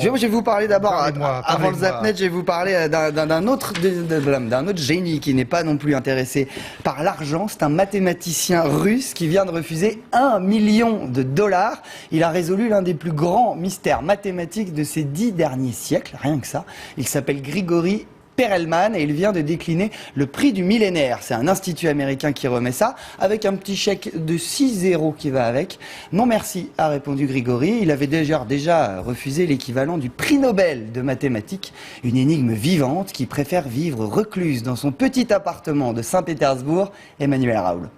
Je vais vous parler d'abord, avant le parlez-moi. Zapnet, je vais vous parler d'un autre génie qui n'est pas non plus intéressé par l'argent. C'est un mathématicien russe qui vient de refuser $1 million. Il a résolu l'un des plus grands mystères mathématiques de ces 10 derniers siècles, rien que ça. Il s'appelle Grigori Perelman et il vient de décliner le prix du millénaire. C'est un institut américain qui remet ça, avec un petit chèque de 6 zéros qui va avec. Non merci, a répondu Grigori. Il avait déjà refusé l'équivalent du prix Nobel de mathématiques, une énigme vivante qui préfère vivre recluse dans son petit appartement de Saint-Pétersbourg. Emmanuel Raoul.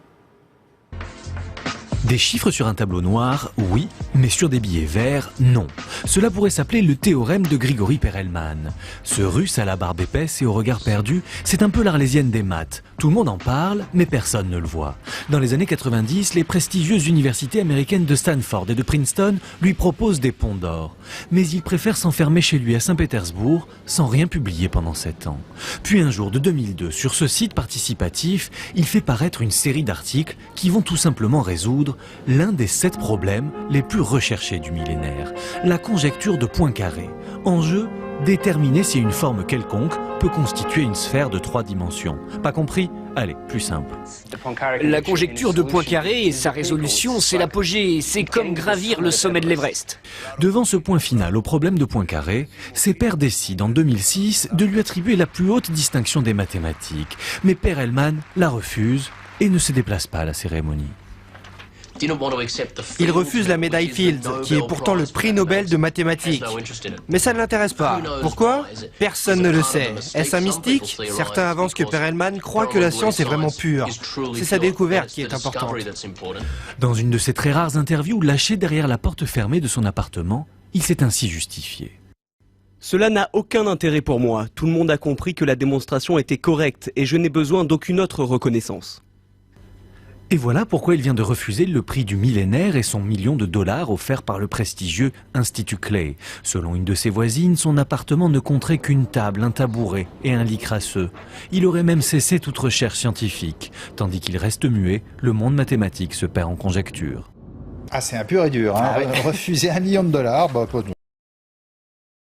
Des chiffres sur un tableau noir, oui, mais sur des billets verts, non. Cela pourrait s'appeler le théorème de Grigori Perelman. Ce russe à la barbe épaisse et au regard perdu, c'est un peu l'arlésienne des maths. Tout le monde en parle, mais personne ne le voit. Dans les années 90, les prestigieuses universités américaines de Stanford et de Princeton lui proposent des ponts d'or. Mais il préfère s'enfermer chez lui à Saint-Pétersbourg, sans rien publier pendant 7 ans. Puis un jour de 2002, sur ce site participatif, il fait paraître une série d'articles qui vont tout simplement résoudre l'un des 7 problèmes les plus recherchés du millénaire, la conjecture de Poincaré. En jeu, déterminer si une forme quelconque peut constituer une sphère de 3 dimensions. Pas compris? Allez, plus simple. La conjecture de Poincaré et sa résolution, c'est l'apogée, c'est comme gravir le sommet de l'Everest. Devant ce point final au problème de Poincaré, ses pairs décident en 2006 de lui attribuer la plus haute distinction des mathématiques. Mais Perelman la refuse et ne se déplace pas à la cérémonie. Il refuse la médaille Fields, qui est pourtant le prix Nobel de mathématiques. Mais ça ne l'intéresse pas. Pourquoi? Personne ne le sait. Est-ce un mystique? Certains avancent que Perelman croit que la science est vraiment pure. C'est sa découverte qui est importante. Dans une de ses très rares interviews lâchées derrière la porte fermée de son appartement, il s'est ainsi justifié. Cela n'a aucun intérêt pour moi. Tout le monde a compris que la démonstration était correcte et je n'ai besoin d'aucune autre reconnaissance. Et voilà pourquoi il vient de refuser le prix du millénaire et son $1 million offert par le prestigieux Institut Clay. Selon une de ses voisines, son appartement ne compterait qu'une table, un tabouret et un lit crasseux. Il aurait même cessé toute recherche scientifique. Tandis qu'il reste muet, le monde mathématique se perd en conjectures. Ah, c'est un pur et dur. Hein. Refuser $1 million, bah,